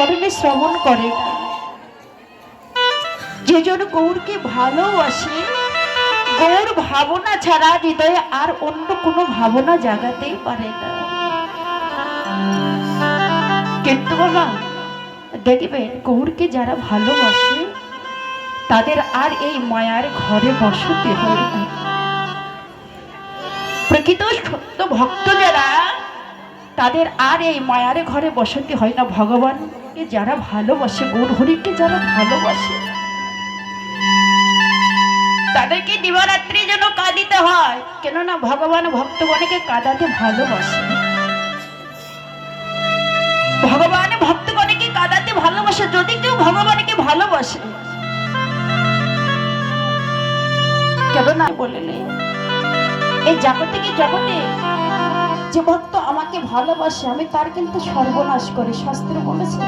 কর্ণে শ্রবণ করে না। যে জন গৌরকে ভালোবাসে, গৌর ভাবনা ছাড়া হৃদয়ে আর অন্য কোনো ভাবনা জাগাতেই পারে না। কিন্তু বাবা দেখবেন, গৌরকে যারা ভালোবাসে তাদের আর এই মায়ার ঘরে বসতে হয় না। প্রকৃত সত্য ভক্ত যারা, তাদের আর এই মায়ার ঘরে বসতে হয় না। ভগবানকে যারা ভালোবাসে, গৌর হরিকে যারা ভালোবাসে, তাদেরকে দিবারাত্রি যেন কাঁদিতে হয়। কেননা ভগবান ভক্তগণকে কাঁদাতে ভালোবাসে। ভগবান ভক্তগণকে কাঁদাতে ভালোবাসে। যদি কেউ ভগবানকে ভালোবাসে, কেননা বললে এই জাগতিক জগতে যে ভক্ত আমাকে ভালোবাসে, আমি তার কিন্তু সর্বনাশ করি। শাস্ত্র বলেছে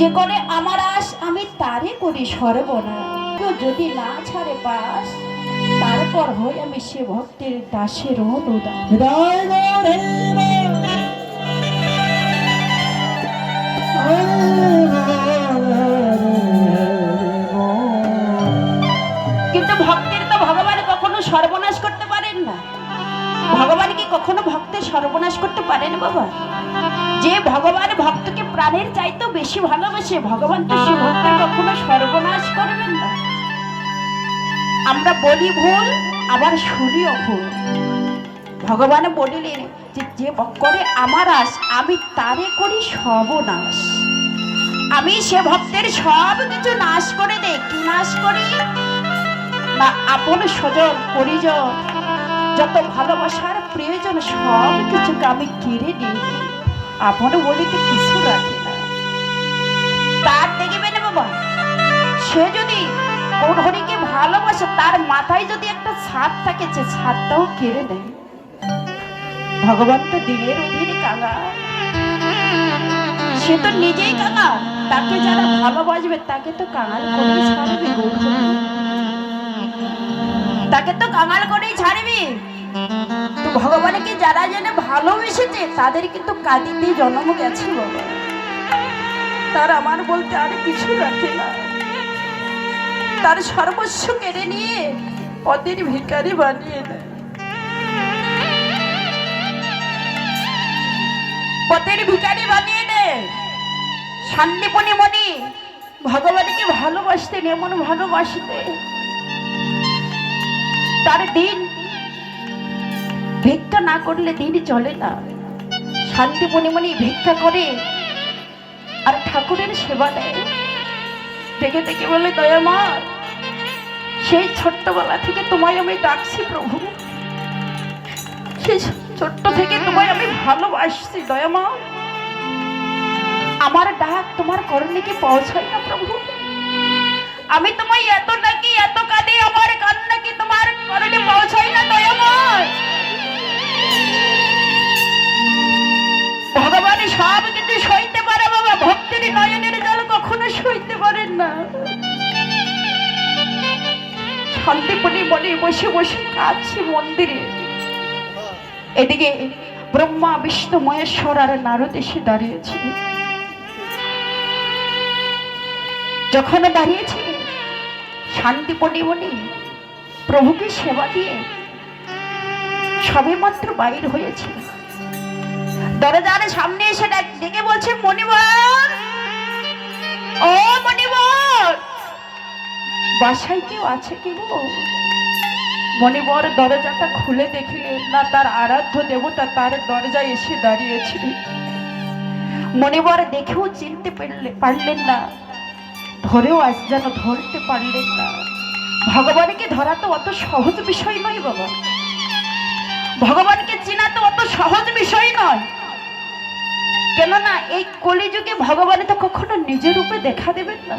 যে করে আমার আশ, আমি তারে করি সর্বনাশ। কেউ যদি না ছাড়ে পাশ, তারপর হই আমি সে ভক্তের দাসের অনুদান। কিন্তু ভক্তের তো ভগবান কখনো সর্বনাশ করতে পারেন না। ভগবান কি কখনো ভক্তের সর্বনাশ করতে পারেন বাবা? যে ভগবান ভক্তকে প্রাণের চাইতেও বেশি ভালোবাসে, ভগবান তো সে ভক্তের কখনো সর্বনাশ করবেন না। আমরা বলি ভুল, আবার শুনিও ভুল। ভগবান বলিলেন যে যে করে আমার আশ, আমি তারে করি সর্বনাশ। আমি সে ভক্তের সব কিছু নাশ করে দেই। কি নাশ করি না? আপন স্বজন পরিজন, যত ভালোবাসার প্রয়োজন, সব কিছুকে আমি কেড়ে নিই। আপন বলিতে কিছু রাখি না। তার দেখবেন বাবা, সে যদি গৌর হরিকে ভালোবাসে, তার মাথায় যদি একটা ছাদ থাকে, সে ছাদটাও কেড়ে নেয়। ভগবান তো দিনের অধীনে কাঙাল, সে তো নিজেই কাঙাল। তাকে যারা ভালোবাসবে তাকে তো কাঙাল করেই ছাড়বে। গৌর হরি তাকে তো কাঙাল করেই ছাড়বি। তো ভগবানকে যারা জেনে ভালোবেসেছে, তাদের কিন্তু কাঁদিতে জন্ম গেছে বাবা। তার আমার বলতে আর কিছু রাখে না। তার সর্বস্ব কেড়ে নিয়ে পথের ভিখারি বানিয়ে দেয়। পথের ভিখারি বানিয়ে দেয়। শান্তিপনি মনি ভগবানকে ভালোবাসতেন, এমন ভালোবাসতেন তার দিন ভিক্ষা না করলে দিন চলে না। শান্তিপনি মনি ভিক্ষা করে আর ঠাকুরের সেবা নেয়। দেখে দেখে বলে, দয়ামা, সেই ছোট্টবেলা থেকে তোমায় আমি ডাকছি প্রভু, সেই ছোট্ট থেকে তোমায় আমি ভালোবাসছি দয়ামা। আমার ডাক তোমার করণে কি পৌঁছায় না প্রভু? আমি তোমায় এত ডাকি, এত কাঁদি, আমার কান্না কি তোমার করণে পৌঁছায় না দয়ামা? ভগবান সব কিছু সইতে পারে বাবা, ভক্তের নয়নের জল কখনো সইতে পারেন না। শান্তিপনি বলে বসে বসে কাঁদছে মন্দিরে। এদিকে ব্রহ্মা বিষ্ণু মহেশ্বর আর নারদ এসে দাঁড়িয়েছে। যখন দাঁড়িয়েছে, শান্তিপনি মনি প্রভুকে সেবা দিয়ে সবে মাত্র বাইর হয়েছে। দরজার সামনে এসে ডেকে বলছে, মণিবর, ও মণিবর, বাসায় কেউ আছে কি গো? মণিবর দরজাটা খুলে দেখলেন না, তার আরাধ্য দেবতা তার দরজায় এসে দাঁড়িয়েছে। মণিবর দেখেও চিনতে পারলেন না, ধরেও আজ যেন ধরতে পারলেন না। ভগবানকে ধরা তো অত সহজ বিষয় নয় বাবা। ভগবানকে চেনা তো অত সহজ বিষয় নয়। কেননা এই কলিযুগে ভগবান তো কখনো নিজের রূপে দেখা দেবেন না।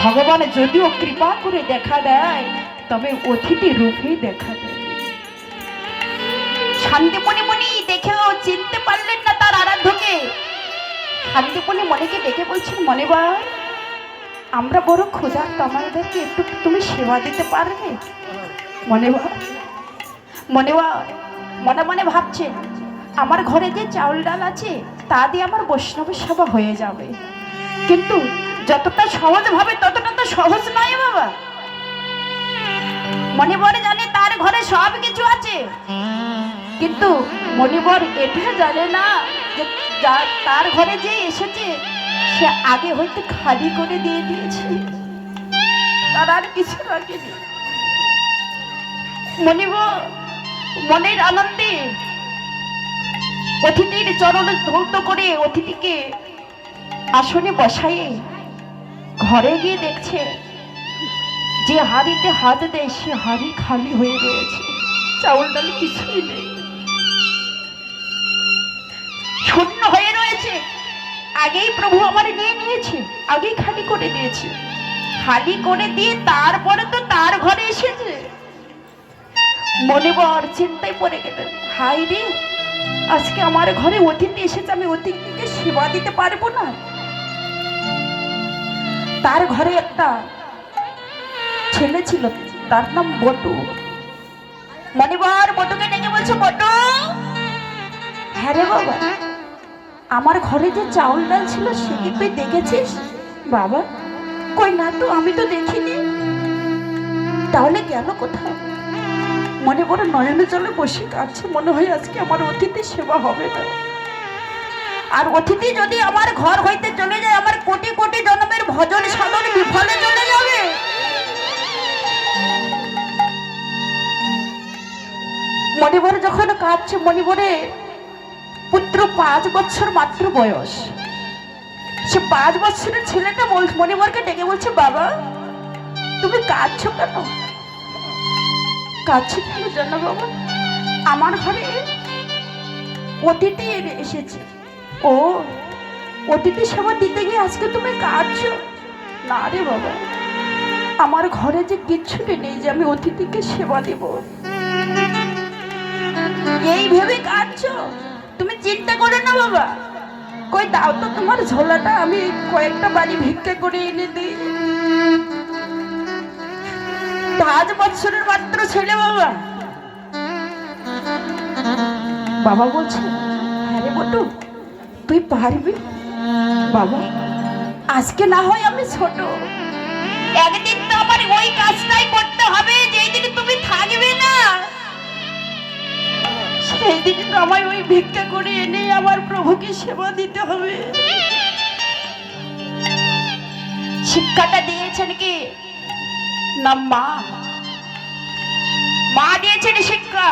ভগবান যদিও কৃপা করে দেখা দেয়, তবে অতিথি রূপেই দেখা দেয়। শান্তিপনি মনি দেখেও চিনতে পারলেন না তার আরাধ্যকে। শান্তিপনি মনিকে ডেকে বলছেন, মনিবা, আমরা বড় ক্ষুধার্ত, আমাদেরকে একটু তুমি সেবা দিতে পারবে? মনিবা মনে মনে ভাবছেন, আমার ঘরে যে চাউল ডাল আছে তা দিয়ে আমার বৈষ্ণবের সেবা হয়ে যাবে। কিন্তু যতটা সহজ ভাবে ততটা তো সহজ নয় বাবা। মণিবর জানে তার ঘরে সব কিছু আছে, কিন্তু মণিবর এটা জানে না যে তার ঘরে যে এসেছে সে আগে হয়তো খালি করে দিয়ে দিয়েছে, তার আর কিছু রাখেনি। মণিবর মনের আনন্দে অতিথির চরণ ধৌত করে অতিথিকে আসনে বসাইয়ে ঘরে গিয়ে দেখছে যে হাড়িতে হাত দেয় সে হাড়ি খালি হয়ে রয়েছে, চাউল ডাল কিছুই নেই, শূন্য হয়ে রয়েছে। আগেই প্রভু আমার নিয়ে নিয়েছে, আগেই খালি করে দিয়েছে। খালি করে দিয়ে তারপরে তো তার ঘরে এসেছে। মণিবর চিন্তায় পড়ে গেলেন, হাই রে, আজকে আমার ঘরে অতিথি এসেছে, আমি অতিথিকে সেবা দিতে পারবো না। তার ঘরে একটা ছেলে ছিল, তার নাম বটু। মণিবর বটুকে ডেকে বলছে, বটু, হ্যাঁ রে বাবা, আমার ঘরে যে চাউল ডাল ছিল সে কি তুই দেখেছিস? বাবা, কই না তো, আমি তো দেখিনি। তাহলে গেল কোথাও? মনে বড় নয়নে জলে বসে কাঁদছে, মনে হয় আজকে আমার অতিথি সেবা হবে না। আর অতিথি যদি আমার ঘর হইতে চলে যায়, আমার কোটি কোটি জন্মের ভজন সাধন বিফলে চলে যাবে। মণিবর যখন কাঁদছে, মণিবরে পুত্র 5 বছর মাত্র বয়স, সে 5 বছরের ছেলেটা মণিবরকে ডেকে বলছে, বাবা তুমি কাঁদছো কেন? কাঁদছি কেন জানো বাবা? আমার ঘরে অতিথি এসেছে। ও, অতিথি সেবা দিতে গিয়ে আজকে তুমি কাঁদছো? না রে বাবা, আমার ঘরে যে কিচ্ছুটি নেই যে আমি অতিথিকে সেবা দেব, এই ভেবে কাঁদছো? তুমি চিন্তা করো না বাবা, কই দাও তো তোমার ঝোলাটা, আমি কয়েকটা বাড়ি ভিক্ষা করে এনে দিই। 5 বছরের মাত্র ছেলে বাবা। বাবা বলছে, হ্যাঁ রে বটু, তুই পারবি? বাবা, আজকে না হয় আমি ছোট, একদিন তো আমার ওই কাজটাই করতে হবে যেই দিন তুমি থাকবে না। সেই দিন তো আমায় ওই ভিক্ষা করে এনে আমার প্রভুকে সেবা দিতে হবে। শিক্ষাটা দিয়েছেন কি না মা? মা দিয়েছেন শিক্ষা।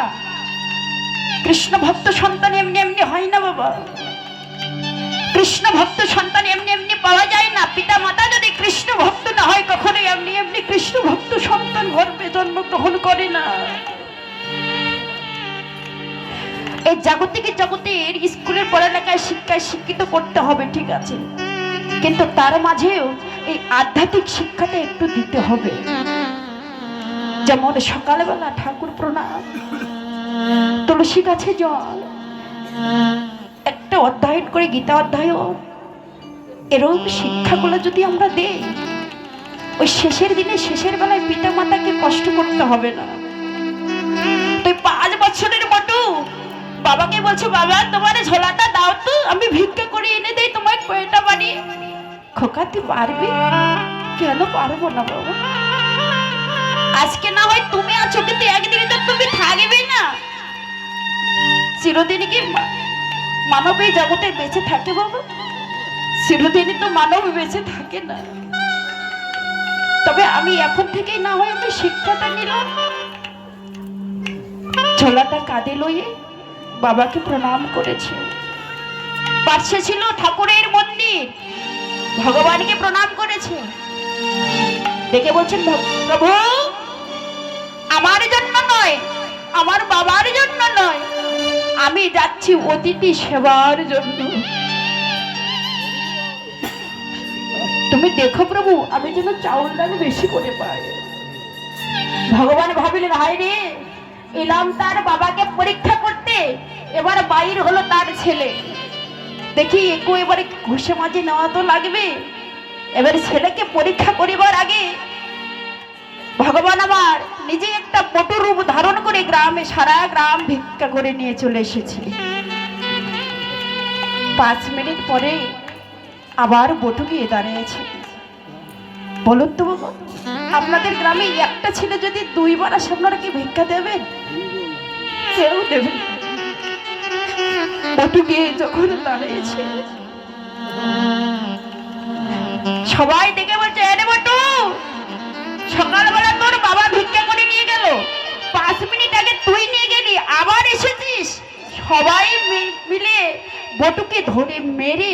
কৃষ্ণ ভক্ত সন্তান এমনি এমনি হয় না বাবা, কৃষ্ণ ভক্ত সন্তান এমনি এমনি পাওয়া যায় না। পিতা মাতা যদি কৃষ্ণ ভক্ত না হয় কখনোই এমনি এমনি কৃষ্ণ ভক্ত সন্তান গর্ভে জন্মগ্রহণ করে না। এই জাগতিক জগতের স্কুলের পড়ালেখায় শিক্ষায় শিক্ষিত করতে হবে, ঠিক আছে, কিন্তু তার মাঝেও এই আধ্যাত্মিক শিক্ষাটা একটু দিতে হবে। যেমন সকালবেলা ঠাকুর প্রণাম, তুলসী গাছে জল, একটা অধ্যয়ন করে গীতা অধ্যয়ন, এরকম শিক্ষাগুলো যদি আমরা দেই, ওই শেষের দিনে শেষের বেলায় পিতা মাতাকে কষ্ট করতে হবে না। তুই 5 বছরের বটু বাবাকে বলছো, বাবা তোমার ঝোলাটা দাও তো, আমি ভিক্ষা করে এনে দেই তোমার কয়টা বাড়ি। খোকা তুই পারবি? কেন পারবো না বাবা, আজকে না হয় তুমি আছো, কিন্তু একদিন তো তুমি থাকবে না। চিরদিনই কি মানব এই জগতে বেঁচে থাকে বাবা? চিরদিনই তো মানব বেঁচে থাকে না। তবে আমি এখন থেকেই না হয় আমি শিক্ষাটা নিলাম। ঝোলাটা কাঁধে লইয়ে বাবাকে প্রণাম করেছে। পাশে ছিল ঠাকুরের মন্দির, ভগবানকে প্রণাম করেছে। দেখে বলছেন, প্রভু আমার জন্য নয়, আমার বাবার জন্য নয়, আমি যাচ্ছি অতিথি সেবার জন্য। তুমি দেখো প্রভু, আমি যেন চাউল ডাল বেশি করে পাই। ভগবান ভাবিলেন, হায় রে, এলাম তার বাবাকে পরীক্ষা করতে, এবার বাইর হলো তার ছেলে। দেখি একটু এবারে ঘুষে মাঝে নেওয়া তো লাগবে। এবার ছেলেকে পরীক্ষা করিবার আগে ভগবান আমার নিজে একটা বটু রূপ ধারণ করে গ্রামে, সারা গ্রাম ভিক্ষা করে নিয়ে চলে এসেছে। 5 মিনিট পরে আবার বটু গিয়ে দাঁড়িয়েছে। বলুন তো বাবা, আপনাদের গ্রামে একটা ছেলে যদি 2 বার আসে আপনারা কি ভিক্ষা দেবেন? কেউ দেবেন। বটু গিয়ে যখন দাঁড়িয়েছে সবাই দেখে বলছে, আরে বটু, সকালবেলা তোর বাবা ভিক্ষা করে নিয়ে গেল, 5 মিনিট আগে তুই নিয়ে গেলি, আবার এসেছিস। সবাই মিলে বটুকে ধরে মেরে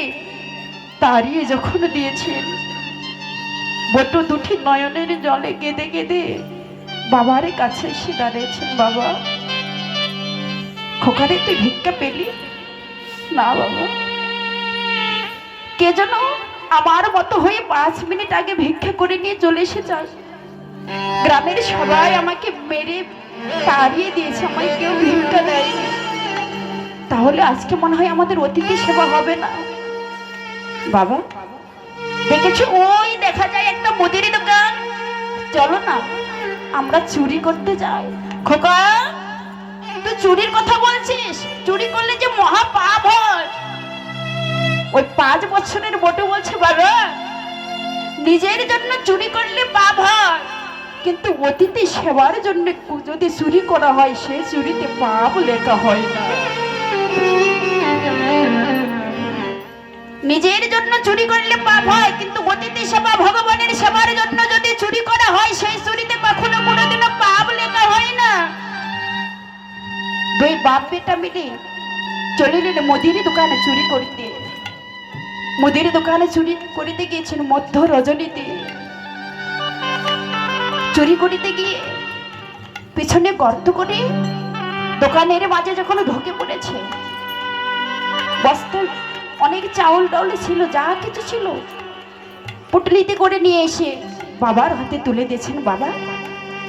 তাড়িয়ে যখন দিয়েছেন, বটু দুটি নয়নের জলে কেঁদে কেঁদে বাবার কাছে এসে দাঁড়িয়েছেন। বাবা, খোকারে তুই ভিক্ষা পেলি না? বাবা, কে যেন আমার মতো হয়ে 5 মিনিট আগে ভিক্ষা করে নিয়ে চলে এসেছে। গ্রামের সবাই আমাকে মেরে তাড়িয়ে দিয়েছে, আমায় কেউ ভিক্ষা দেয়নি। তাহলে আজকে মনে হয় আমাদের অতিথি সেবা হবে না। বাবা, দেখেছো ওই দেখা যায় একটা মুদির দোকান, চলো না আমরা চুরি করতে যাই। খোকা, তুই চুরির কথা বলছিস? চুরি করলে যে মহা পাপ হয়। ওই 5 বছরের বটু বলছে, বাবা নিজের জন্য চুরি করলে পাপ হয়, কিন্তু অতিথি সেবার জন্য যদি চুরি করা হয় সে চুরিতে পাপ লেখা হয় না। নিজের জন্য চুরি করলে পাপ হয়, কিন্তু অতিথি সেবা ভগবানের সেবার জন্য যদি চুরি করা হয় সেই চুরিতে কখনো কোনোদিনও পাপ লেখা হয় না। 2 বাপ বেটা মিলে চলিলেন মুদির দোকানে চুরি করতে। মুদির দোকানে চুরি করিতে গিয়েছেন মধ্য রজনীতে। চুরি করিতে গিয়ে পিছনে গর্ত করে দোকানের মাঝে যখন ঢুকে পড়েছে, বস্তা অনেক চাউল ডাউল ছিল, যা কিছু ছিল পুটলিতে করে নিয়ে এসে বাবার হাতে তুলে দিয়েছেন। বাবা,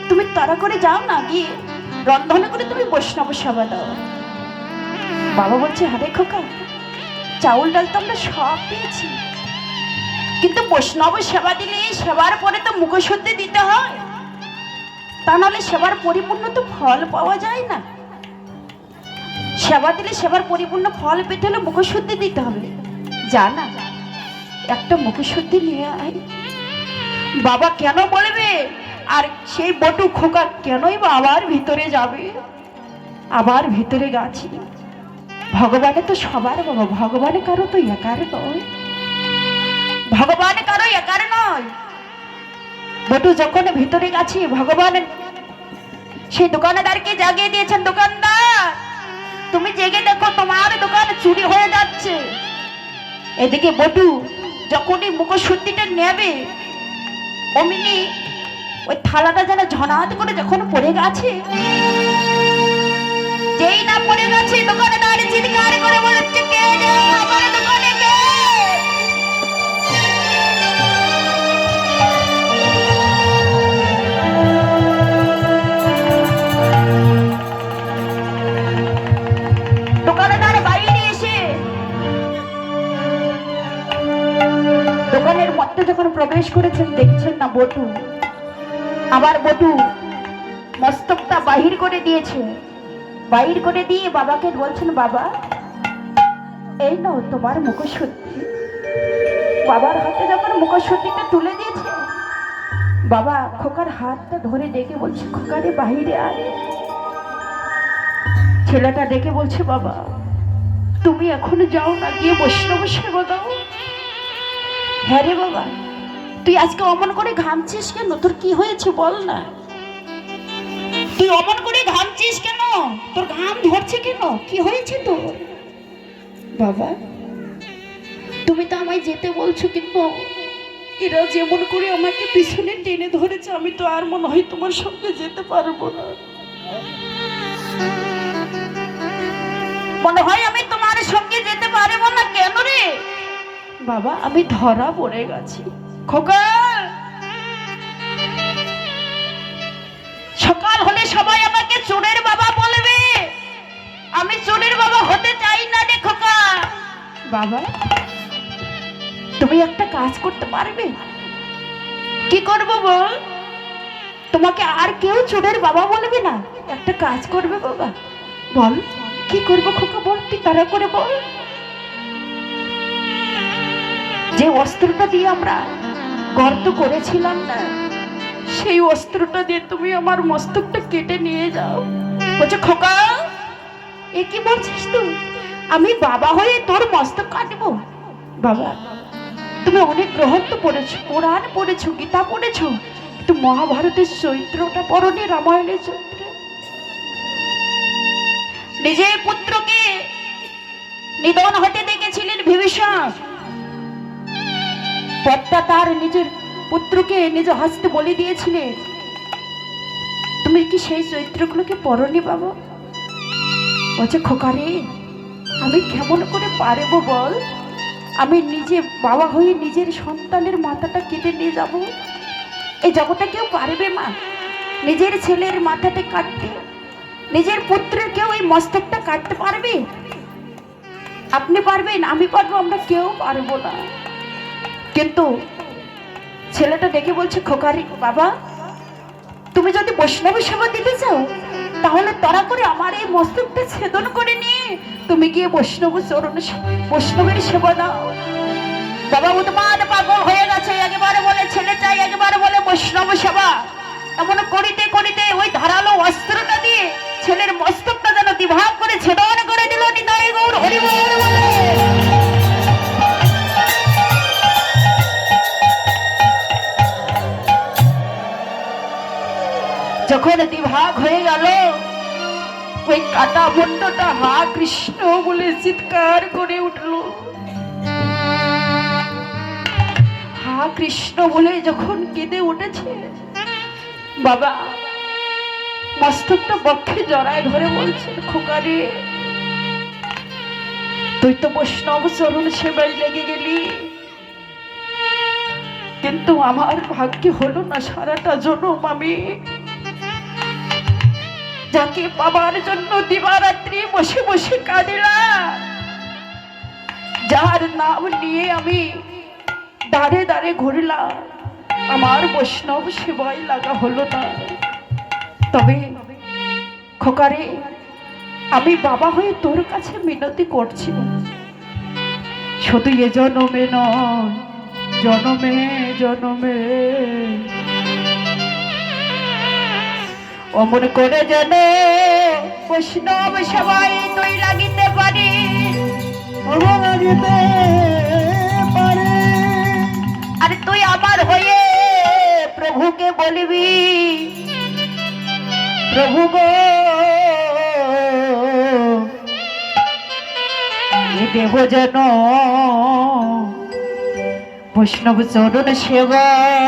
তুমি তাড়া করে যাও না, গিয়ে রন্ধন করে তুমি বৈষ্ণব সেবা দাও। বাবা বলছে, আরে খোকা, চাউল ডাল তো আমরা সব পেয়েছি, কিন্তু বৈষ্ণব সেবা দিলে সেবার পরে তো মুখশুদ্ধি দিতে হয়, তা নাহলে সেবার পরিপূর্ণ তো ফল পাওয়া যায় না। সেবা দিলে সেবার পরিপূর্ণ ফল পেতে হলে মুখশুদ্ধি দিতে হবে। যা না, একটা মুখশুদ্ধি নিয়ে আয়। বাবা কেন বলবে? আর সেই বটু খোকা কেনই বা আবার ভিতরে যাবে? আবার ভিতরে গেছি। ভগবানে তো সবার বাবা, ভগবানে কারো তো একার নয়, ভগবান কারো একার নয়। বটু যখন ভিতরে গেছি, ভগবান সেই দোকানদারকে জাগিয়ে দিয়েছেন, দোকানদার তুমি জেগে দেখো, তোমার দোকান চুরি হয়ে যাচ্ছে। এদিকে বটু যখনই মুখশুদ্ধিটা নেবে অমনি ওই থালাটা যেন ঝনাত করে যখন পড়ে গেছে, যেই না পড়ে গেছে দোকানদার চিৎকার করে বলছে, কে যায় আমার দোকানে? কে? দোকানদার বাইরে এসে দোকানের মধ্যে যখন প্রবেশ করেছেন, দেখছেন না বটু। আবার বটু মস্তকটা বাহির করে দিয়েছে, বাহির করে দিয়ে বাবাকে বলছেন, বাবা এই নাও তোমার মুখশুদ্ধি। বাবার হাতে যখন মুখশুদ্ধিটা তুলে দিয়েছে, বাবা খোকার হাতটা ধরে ডেকে বলছে, খোকারে বাহিরে আয়। ছেলেটা ডেকে বলছে, বাবা তুমি এখনো যাও না, গিয়ে বৈষ্ণব সেবা দাও। হ্যাঁ রে বাবা, তুই আজকে অমন করে ঘামছিস কেন? তোর কি হয়েছে বল না? তুই অমন করে ঘামছিস কেন? তোর ঘাম ধরছে কেন? কি হয়েছে তোর? বাবা তুমি তো আমায় যেতে বলছো, কিন্তু এরা যেমন করে আমাকে পিছনে টেনে ধরেছে, আমি তো আর মনে হয় তোমার সঙ্গে যেতে পারবো না। মনে হয় আমি তোমার সঙ্গে যেতে পারবো না। কেন রে? বাবা আমি ধরা পড়ে গেছি। খোকা, সকাল হলে সবাই আমাকে চোরের বাবা বলবে, আমি চোরের বাবা হতে চাই না রে খোকা। বাবা তুমি একটা কাজ করতে পারবে? কি করবো বল? তোমাকে আর কেউ চোরের বাবা বলবে না, একটা কাজ করবে বাবা। বল কি করবো খোকা, বল তুই তারা করে বল। যে অস্ত্রটা দিয়ে আমরা গর্ত করেছিলাম না, সেই অস্ত্রটা দিয়ে তুমি আমার মস্তকটা কেটে নিয়ে যাও। বলছে খোকা, এ কি বলছিস তুই? আমি বাবা হয়ে তোর মস্তক কাটবো? বাবা, তুমি অনেক গ্রন্থ পড়েছো, পুরাণ পড়েছো, গীতা পড়েছো, কিন্তু মহাভারতের চরিত্রটা পড়নি, রামায়ণের চরিত্র। নিজের পুত্রকে নিধন হতে দেখেছিলেন বিভীষণ, পদ্মা তার নিজের পুত্রকে নিজ হস্তে বলি দিয়েছিলেন। তুমি কি সেই চরিত্রগুলোকে পড়নি বাবা? বলছে খোকারে, আমি কেমন করে পারবো বল? আমি নিজে বাবা হয়ে নিজের সন্তানের মাথাটা কেটে নিয়ে যাব? এই জগতে কেউ পারবে মা নিজের ছেলের মাথাটা কাটতে? নিজের পুত্রের কেউ এই মস্তকটা কাটতে পারবে? আপনি পারবেন, আমি পারবো, আমরা কেউ পারবো না। কিন্তু ছেলেটা দেখে বলছে খোকারি বাবা, তুমি যদি বৈষ্ণব সেবা দিতে চাও, তাহলে তারা করে আমার এই মস্তকটা ছেদন করে নিয়ে তুমি গিয়ে বৈষ্ণবের সেবা দাও। বাবা উন্মাদ পাগল হয়ে গেছে, একেবারে বলে ছেলে চাই, একেবারে বলে বৈষ্ণব সেবা। এমন করিতে করিতে ওই ধারালো অস্ত্রটা দিয়ে ছেলের মস্তকটা যেন দ্বিভাগ করে ছেদন করে দিল। নিতাই গৌর হরি বল বলে। যখন দ্বিভাগ হয়ে গেল, ওই কাটা মুন্ডটা হা কৃষ্ণ বলে চিৎকার করে উঠল। হা কৃষ্ণ বলে যখন কেঁদে উঠেছে, বাবা মস্তকটা বক্ষে জড়ায় ধরে বলছে খোকারে, তুই তো বৈষ্ণব চরণ সেবায় লেগে গেলি, কিন্তু আমার ভাগ্যে হলো না সারাটা জনম আমি যাকে পাবার জন্য দিবারাত্রি বসে বসে কাঁদিলাম, যার নাম নিয়ে আমি দাঁড়ে দাঁড়ে ঘুরলাম, আমার বৈষ্ণব সেবায় লাগা হলো না। তবে খোকারে, আমি বাবা হয়ে তোর কাছে মিনতি করছি, শুধু এ জনমে নয়, জনমে জনমে অমন করে যেন বৈষ্ণব সেবায় তুই লাগিতে পারি, লাগিতে পারে। আর তুই আমার হয়ে প্রভুকে বলবি, প্রভু গো দেব যেন বৈষ্ণব চরণ সেবা।